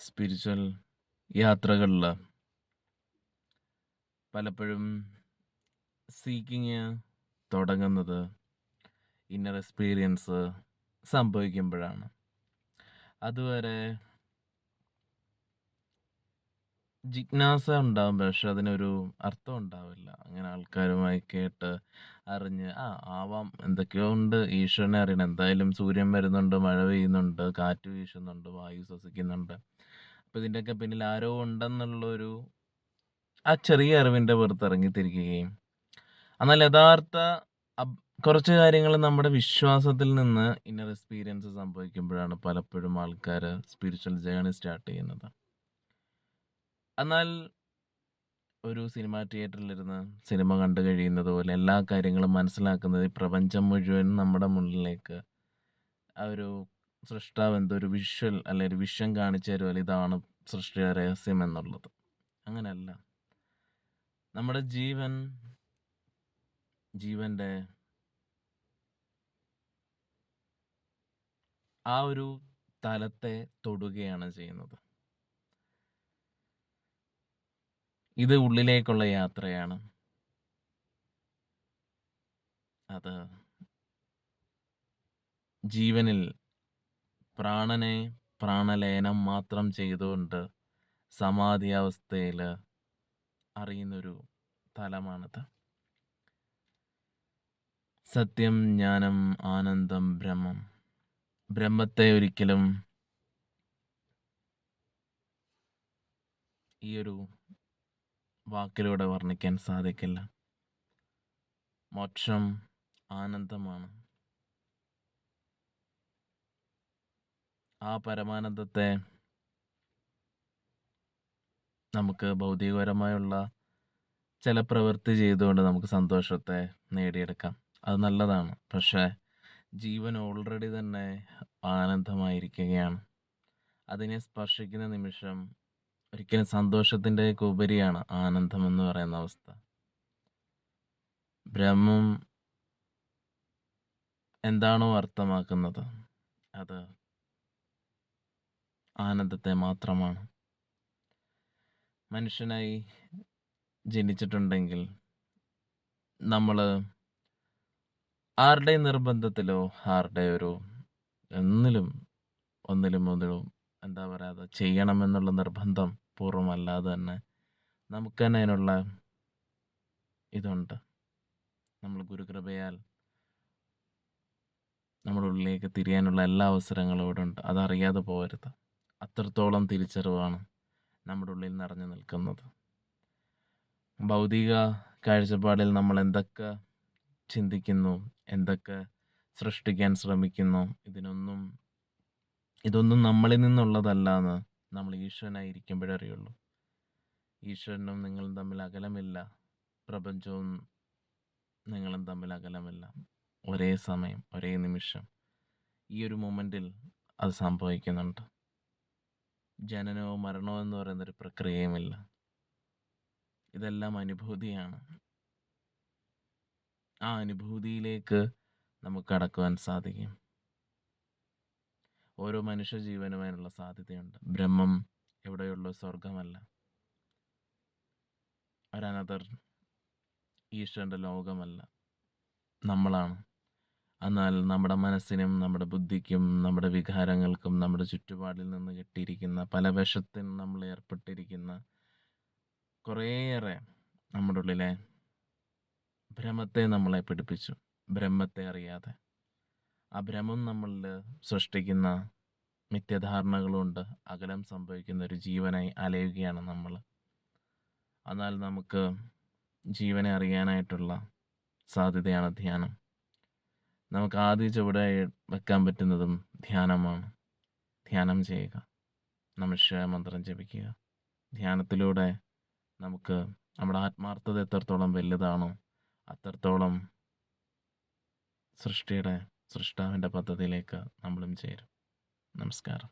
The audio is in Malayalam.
സ്പിരിച്വൽ യാത്രകളിൽ പലപ്പോഴും സീക്കിങ് തുടങ്ങുന്നത് ഇന്നർ എക്സ്പീരിയൻസ് സംഭവിക്കുമ്പോഴാണ്. അതുവരെ ജിജ്ഞാസ ഉണ്ടാവും, പക്ഷെ അതിനൊരു അർത്ഥം ഉണ്ടാവില്ല. അങ്ങനെ ആൾക്കാരുമായി കേട്ട് അറിഞ്ഞ് ആവാം, എന്തൊക്കെയോ ഉണ്ട്, ഈശ്വരനെ അറിയണം. എന്തായാലും സൂര്യൻ വരുന്നുണ്ട്, മഴ പെയ്യുന്നുണ്ട്, കാറ്റ് വീശുന്നുണ്ട്, വായു ശ്വസിക്കുന്നുണ്ട്. അപ്പം ഇതിൻ്റെയൊക്കെ പിന്നിൽ ആരോ ഉണ്ടെന്നുള്ളൊരു ആ ചെറിയ അറിവിൻ്റെ പുറത്തിറങ്ങിത്തിരിക്കുകയും എന്നാൽ യഥാർത്ഥ കുറച്ച് കാര്യങ്ങൾ നമ്മുടെ വിശ്വാസത്തിൽ നിന്ന് ഇന്നർ എക്സ്പീരിയൻസ് സംഭവിക്കുമ്പോഴാണ് പലപ്പോഴും ആൾക്കാർ സ്പിരിച്വൽ ജേണി സ്റ്റാർട്ട് ചെയ്യുന്നത്. എന്നാൽ ഒരു സിനിമ തിയേറ്ററിലിരുന്ന് സിനിമ കണ്ടു കഴിയുന്നത് പോലെ എല്ലാ കാര്യങ്ങളും മനസ്സിലാക്കുന്നത് ഈ പ്രപഞ്ചം മുഴുവൻ നമ്മുടെ മുന്നിലേക്ക് ആ ഒരു സൃഷ്ടാവ് എന്തോ ഒരു വിഷ്വൽ അല്ലെ ഒരു വിഷൻ കാണിച്ചു തരുമല്ലോ, ഇതാണ് സൃഷ്ടിയുടെ രഹസ്യം എന്നുള്ളത്. അങ്ങനെയല്ല. നമ്മുടെ ജീവൻ്റെ ആ ഒരു തലത്തെ തൊടുകയാണ് ചെയ്യുന്നത്. ഇത് ഉള്ളിലേക്കുള്ള യാത്രയാണ്. അത് ജീവനിൽ പ്രാണനെ പ്രാണലയനം മാത്രം ചെയ്തുകൊണ്ട് സമാധി അവസ്ഥയിൽ അറിയുന്നൊരു തലമാണിത്. സത്യം, ജ്ഞാനം, ആനന്ദം, ബ്രഹ്മം. ബ്രഹ്മത്തെ ഒരിക്കലും ഈ ഒരു വാക്കിലൂടെ വർണ്ണിക്കാൻ സാധിക്കില്ല. മോക്ഷം ആനന്ദമാണ്. ആ പരമാനന്ദത്തെ നമുക്ക് ഭൗതികപരമായുള്ള ചില പ്രവൃത്തി ചെയ്തുകൊണ്ട് നമുക്ക് സന്തോഷത്തെ നേടിയെടുക്കാം. അത് നല്ലതാണ്. പക്ഷേ ജീവൻ ഓൾറെഡി തന്നെ ആനന്ദമായിരിക്കുകയാണ്. അതിനെ സ്പർശിക്കുന്ന നിമിഷം ഒരിക്കലും സന്തോഷത്തിൻ്റെയൊക്കെ ഉപരിയാണ് ആനന്ദം എന്ന് പറയുന്ന അവസ്ഥ. ബ്രഹ്മം എന്താണോ അർത്ഥമാക്കുന്നത് അത് ആനന്ദത്തെ മാത്രമാണ്. മനുഷ്യനായി ജനിച്ചിട്ടുണ്ടെങ്കിൽ നമ്മൾ ആരുടെയും നിർബന്ധത്തിലോ ആരുടെ ഒരു ഒന്നിലും എന്താ പറയുക ചെയ്യണമെന്നുള്ള നിർബന്ധം പൂർവ്വമല്ലാതെ തന്നെ നമുക്ക് തന്നെ അതിനുള്ള ഇതുണ്ട്. നമ്മൾ ഗുരുകൃപയാൽ നമ്മുടെ ഉള്ളിലേക്ക് തിരിയാനുള്ള എല്ലാ അവസരങ്ങളും ഇവിടെ ഉണ്ട്. അതറിയാതെ പോകരുത്. അത്രത്തോളം തിരിച്ചറിവാണ് നമ്മുടെ ഉള്ളിൽ നിറഞ്ഞു നിൽക്കുന്നത്. ഭൗതിക കാഴ്ചപ്പാടിൽ നമ്മൾ എന്തൊക്കെ ചിന്തിക്കുന്നു, എന്തൊക്കെ സൃഷ്ടിക്കാൻ ശ്രമിക്കുന്നു, ഇതൊന്നും നമ്മളിൽ നിന്നുള്ളതല്ല എന്ന് നമ്മൾ ഈശ്വരനായിരിക്കുമ്പോഴേ അറിയുള്ളൂ. ഈശ്വരനും നിങ്ങളും തമ്മിൽ അകലമില്ല, പ്രപഞ്ചവും നിങ്ങളും തമ്മിൽ അകലമില്ല. ഒരേ സമയം, ഒരേ നിമിഷം, ഈ ഒരു മൊമെൻറ്റിൽ അത് സംഭവിക്കുന്നുണ്ട്. ജനനമോ മരണമോ എന്ന് പറയുന്നൊരു പ്രക്രിയയുമില്ല. ഇതെല്ലാം അനുഭൂതിയാണ്. ആ അനുഭൂതിയിലേക്ക് നമുക്ക് കടക്കുവാൻ സാധിക്കും. ഓരോ മനുഷ്യ ജീവനുമായുള്ള സാധ്യതയുണ്ട്. ബ്രഹ്മം എവിടെയുള്ള സ്വർഗമല്ല, ഒരനദർ ഈശ്വരൻ്റെ ലോകമല്ല, നമ്മളാണ്. എന്നാൽ നമ്മുടെ മനസ്സിനും നമ്മുടെ ബുദ്ധിക്കും നമ്മുടെ വികാരങ്ങൾക്കും നമ്മുടെ ചുറ്റുപാടിൽ നിന്ന് കിട്ടിയിരിക്കുന്ന പല വശത്തിനും നമ്മൾ ഏർപ്പെട്ടിരിക്കുന്ന കുറേയേറെ നമ്മുടെ ഉള്ളിലെ ഭ്രമത്തെ നമ്മളെ പിടിപ്പിച്ചു, ബ്രഹ്മത്തെ അറിയാതെ. ആ ഭ്രമം നമ്മളിൽ സൃഷ്ടിക്കുന്ന മിഥ്യധാരണകളുണ്ട്. അകലം സംഭവിക്കുന്ന ഒരു ജീവനായി അലയുകയാണ് നമ്മൾ. എന്നാൽ നമുക്ക് ജീവനെ അറിയാനായിട്ടുള്ള സാധ്യതയാണ് ധ്യാനം. നമുക്ക് ആദ്യ ചുവടായി വെക്കാൻ പറ്റുന്നതും ധ്യാനമാണ്. ധ്യാനം ചെയ്യുക, നമഃശിവായ മന്ത്രം ജപിക്കുക. ധ്യാനത്തിലൂടെ നമുക്ക് നമ്മുടെ ആത്മാർത്ഥത എത്രത്തോളം വലുതാണോ അത്രത്തോളം സൃഷ്ടാവിൻ്റെ പദ്ധതിയിലേക്ക് നമ്മളും ചേരും. നമസ്കാരം.